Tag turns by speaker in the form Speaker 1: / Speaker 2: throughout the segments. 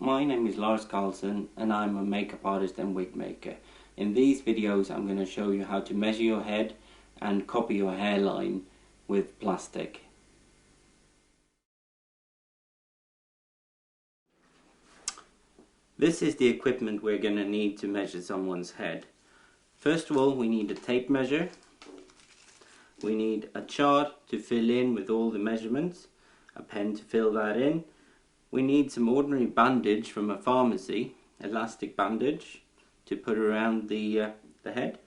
Speaker 1: my name is Lars Carlsson and I'm a makeup artist and wig maker. In these videos I'm going to show you how to measure your head and copy your hairline with plastic. This is the equipment we're going to need to measure someone's head. First of all, we need a tape measure. We need a chart to fill in with all the measurements, a pen to fill that in. We need some ordinary bandage from a pharmacy, elastic bandage, to put around the head.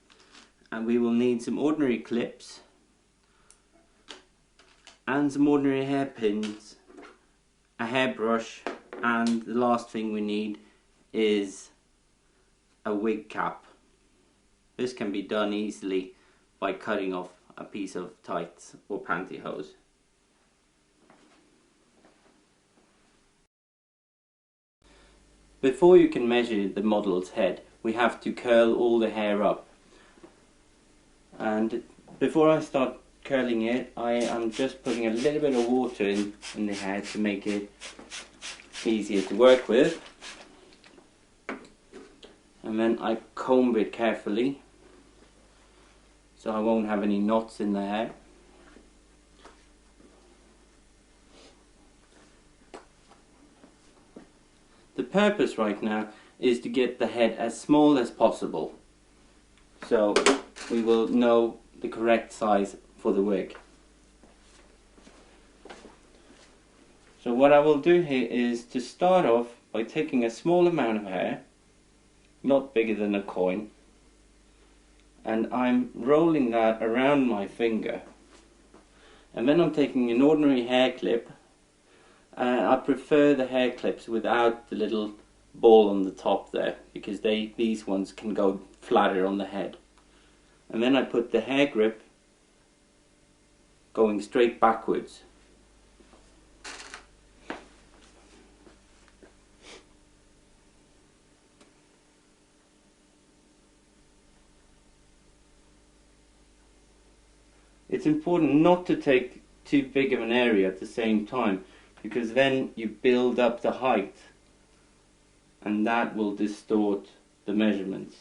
Speaker 1: And we will need some ordinary clips and some ordinary hairpins, a hairbrush, and the last thing we need is a wig cap. This can be done easily by cutting off a piece of tights or pantyhose. Before you can measure the model's head, we have to curl all the hair up. And before I start curling it, I am just putting a little bit of water in the hair to make it easier to work with. And then I comb it carefully so I won't have any knots in the hair. The purpose right now is to get the head as small as possible, so we will know the correct size for the wig. So what I will do here is to start off by taking a small amount of hair, not bigger than a coin, and I'm rolling that around my finger, and then I'm taking an ordinary hair clip. I prefer the hair clips without the little ball on the top there, because these ones can go flatter on the head. And then I put the hair grip going straight backwards. It's important not to take too big of an area at the same time, because then you build up the height and that will distort the measurements.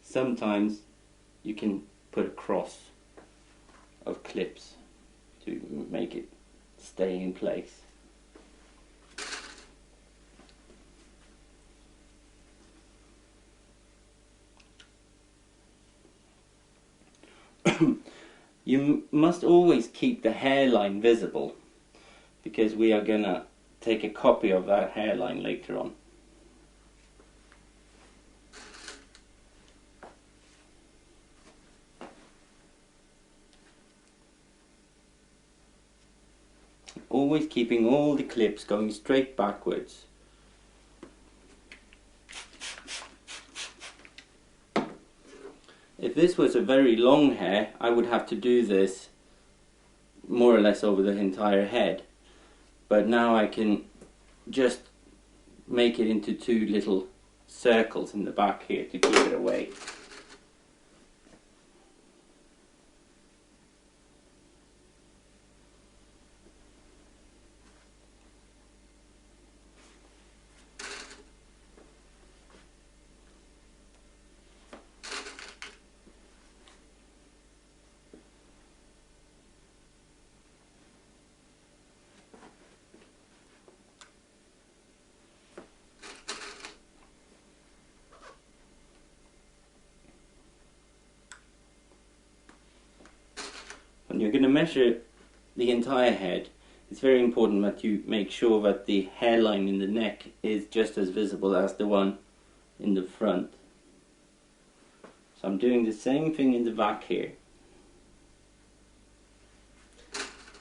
Speaker 1: Sometimes you can put a cross of clips to make it stay in place. You must always keep the hairline visible, because we are going to take a copy of that hairline later on. Always keeping all the clips going straight backwards. If this was a very long hair, I would have to do this more or less over the entire head. But now I can just make it into two little circles in the back here to keep it away. When you're going to measure the entire head, it's very important that you make sure that the hairline in the neck is just as visible as the one in the front. So I'm doing the same thing in the back here.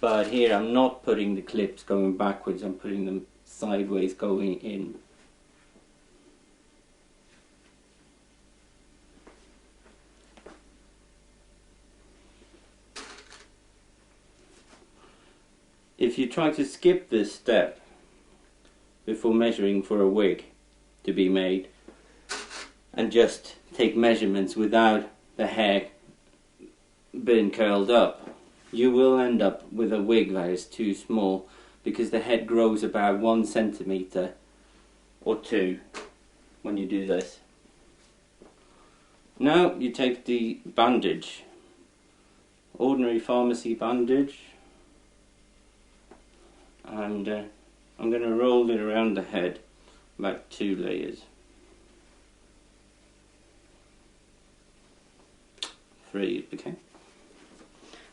Speaker 1: But here I'm not putting the clips going backwards, I'm putting them sideways going in. If you try to skip this step before measuring for a wig to be made and just take measurements without the hair being curled up, you will end up with a wig that is too small, because the head grows about 1 centimetre or 2 when you do this. Now you take the bandage, ordinary pharmacy bandage, and I'm going to roll it around the head, about 2 layers. 3 it became.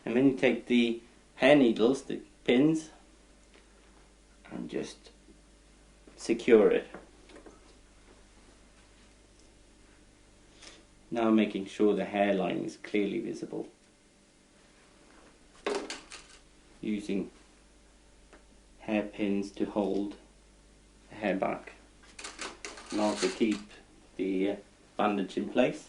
Speaker 1: And then you take the hair needles, the pins, and just secure it. Now making sure the hairline is clearly visible, using hairpins to hold the hair back and also keep the bandage in place.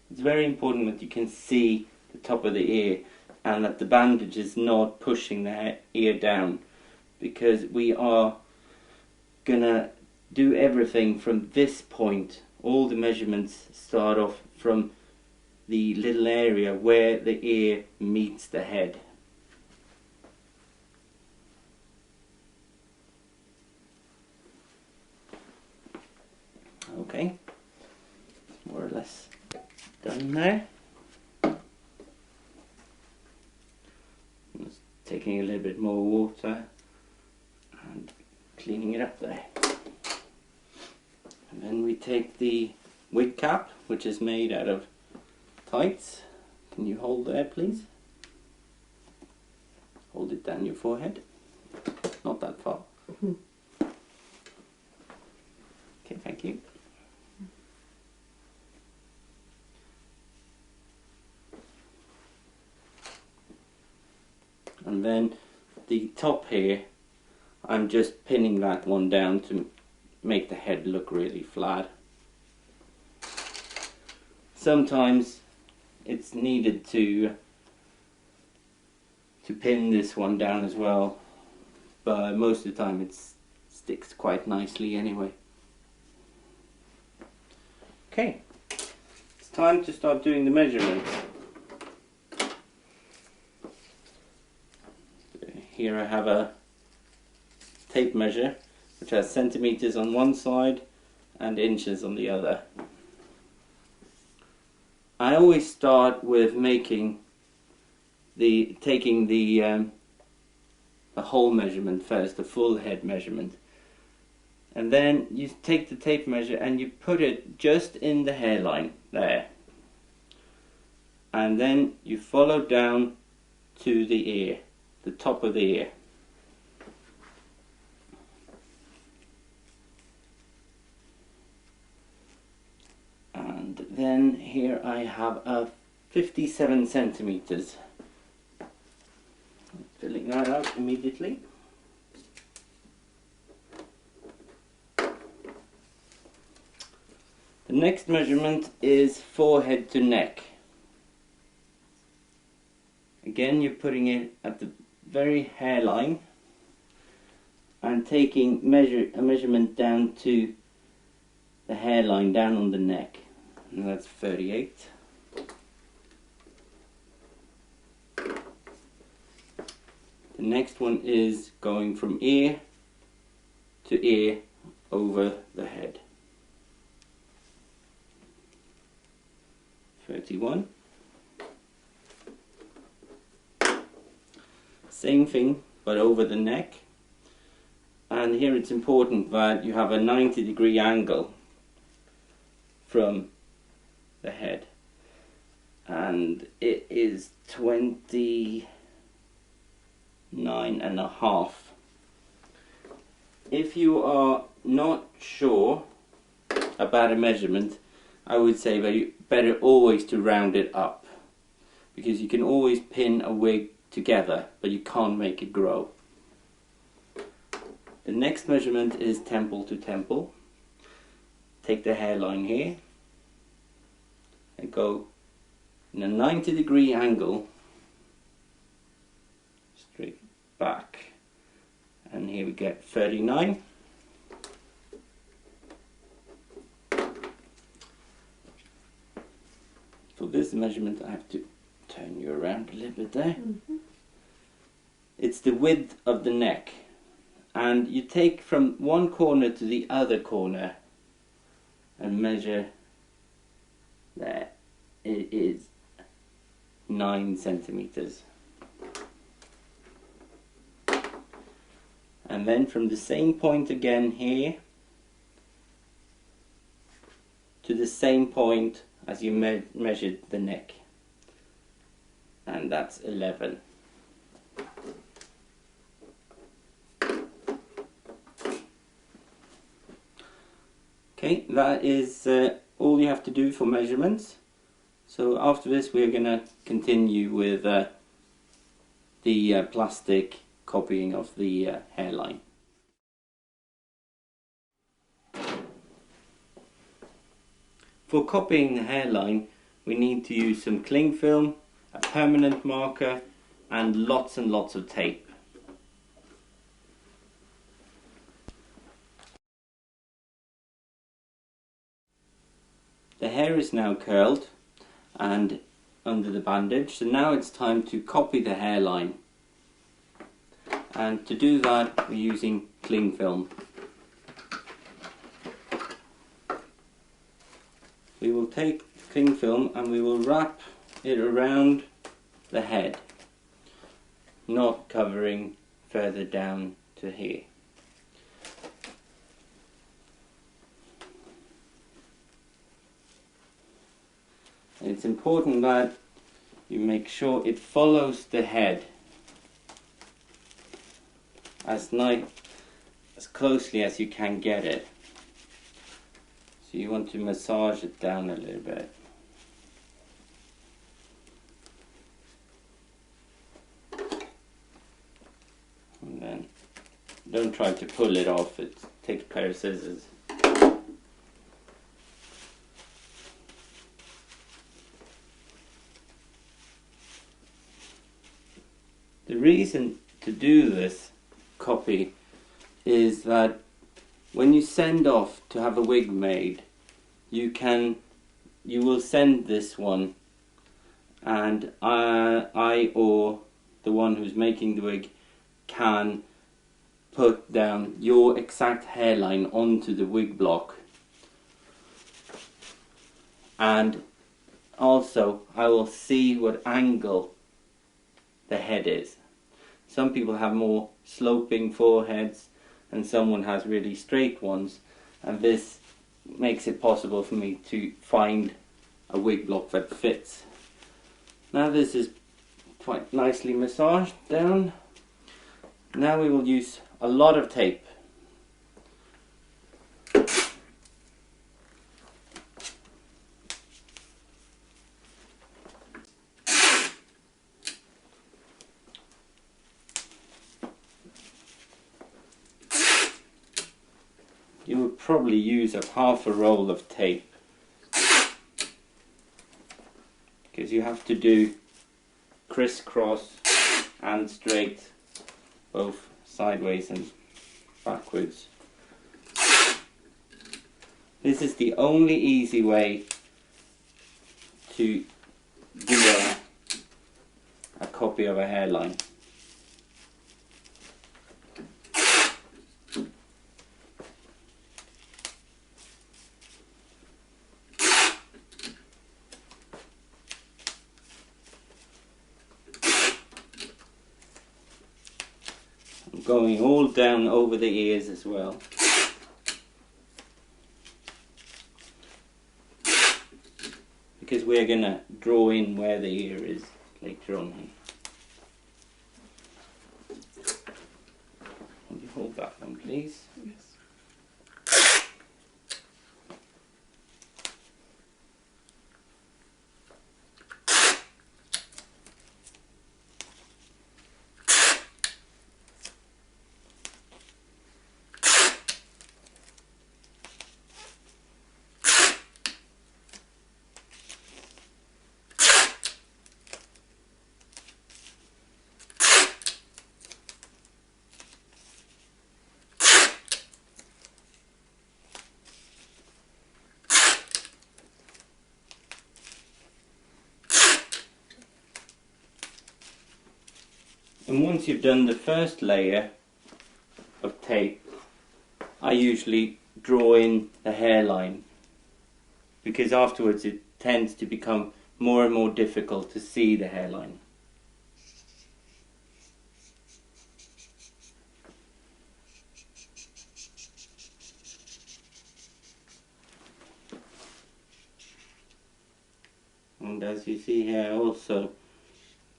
Speaker 1: It's very important that you can see the top of the ear and that the bandage is not pushing the ear down, because we are gonna do everything from this point. All the measurements start off from the little area where the ear meets the head. Okay, more or less done there. Just taking a little bit more water and cleaning it up there. And then we take the wig cap, which is made out of tights. Can you hold there, please? Hold it down your forehead. Not that far. Okay, thank you. And then the top here, I'm just pinning that one down to make the head look really flat. Sometimes it's needed to pin this one down as well, but most of the time it sticks quite nicely anyway. Okay, it's time to start doing the measurements. Here I have a tape measure which has centimeters on one side and inches on the other. I always start with taking the whole measurement first, the full head measurement, and then you take the tape measure and you put it just in the hairline there, and then you follow down to the ear, the top of the ear. And then here I have a 57 centimeters. Filling that out immediately. The next measurement is forehead to neck. Again, you're putting it at the very hairline and taking a measurement down to the hairline down on the neck, and that's 38. The next one is going from ear to ear over the head. 31. Same thing, but over the neck. And here it's important that you have a 90-degree angle from the head. And it is 29.5. If you are not sure about a measurement, I would say that you better always to round it up, because you can always pin a wig together, but you can't make it grow. The next measurement is temple to temple. Take the hairline here and go in a 90-degree angle straight back, and here we get 39. For this measurement I have to turn you around a little bit there. It's the width of the neck, and you take from one corner to the other corner and measure there. It is 9 centimeters. And then from the same point again here to the same point as you measured the neck, and that's 11. Okay, that is all you have to do for measurements. So after this we're going to continue with the plastic copying of the hairline. For copying the hairline we need to use some cling film, a permanent marker and lots of tape. The hair is now curled and under the bandage, so now it's time to copy the hairline. And to do that we're using cling film. We will take cling film and we will wrap it around the head, not covering further down to here. And it's important that you make sure it follows the head as closely as you can get it. So you want to massage it down a little bit. And then don't try to pull it off, it takes a pair of scissors. The reason to do this copy is that when you send off to have a wig made, you will send this one, and I or the one who's making the wig can put down your exact hairline onto the wig block, and also I will see what angle the head is. Some people have more sloping foreheads and someone has really straight ones, and this makes it possible for me to find a wig block that fits. Now this is quite nicely massaged down. Now we will use a lot of tape. You would probably use half a roll of tape, because you have to do crisscross and straight, both sideways and backwards. This is the only easy way to do a copy of a hairline. Going all down over the ears as well. Because we're going to draw in where the ear is later on here. Can you hold that one, please? Yes. And once you've done the first layer of tape, I usually draw in the hairline, because afterwards it tends to become more and more difficult to see the hairline. And as you see here, I also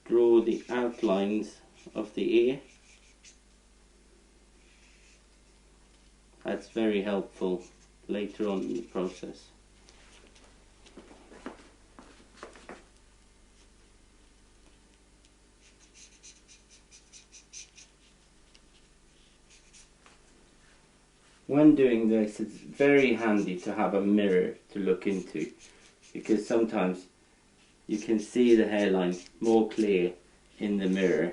Speaker 1: draw the outlines of the ear. That's very helpful later on in the process. When doing this, it's very handy to have a mirror to look into, because sometimes you can see the hairline more clear in the mirror.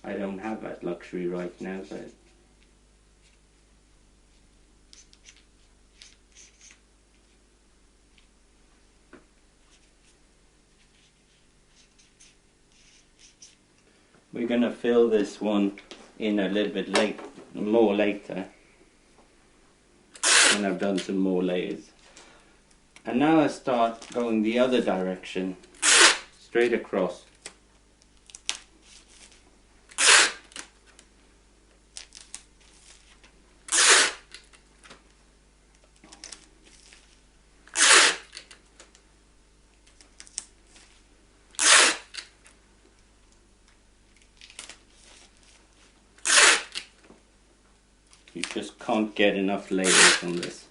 Speaker 1: I don't have that luxury right now, but we're going to fill this one in a little bit more later, when I've done some more layers. And now I start going the other direction, straight across. You just can't get enough layers on this.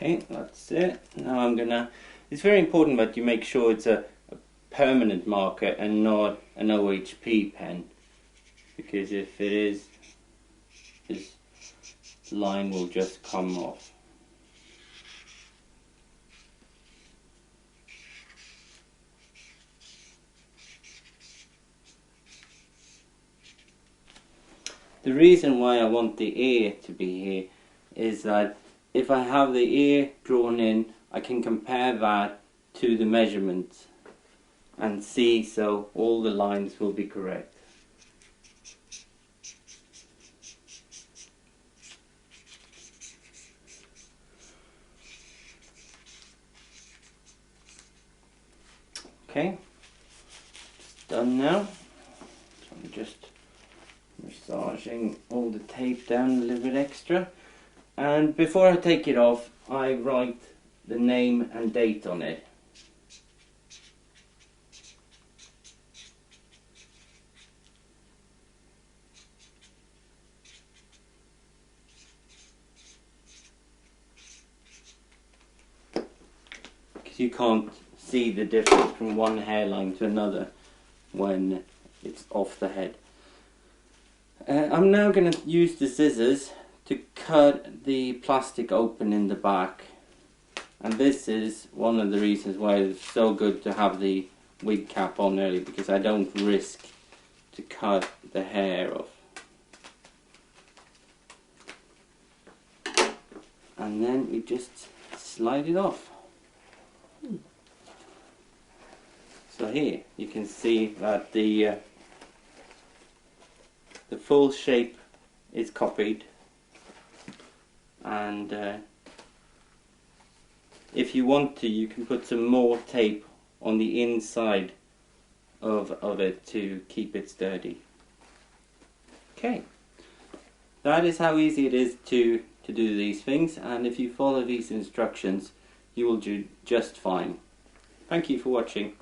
Speaker 1: Okay, that's it. Now it's very important that you make sure it's a permanent marker and not an OHP pen, because if it is, this line will just come off. The reason why I want the ear to be here is that if I have the ear drawn in, I can compare that to the measurements and see, so all the lines will be correct. Okay, it's done now. So I'm just massaging all the tape down a little bit extra. And before I take it off, I write the name and date on it. so you can't see the difference from one hairline to another when it's off the head. I'm now going to use the scissors to cut the plastic open in the back, and this is one of the reasons why it's so good to have the wig cap on early, because I don't risk to cut the hair off. And then we just slide it off. So here you can see that the full shape is copied, and if you want to, you can put some more tape on the inside of it to keep it sturdy. Okay, that is how easy it is to do these things, and if you follow these instructions you will do just fine. Thank you for watching.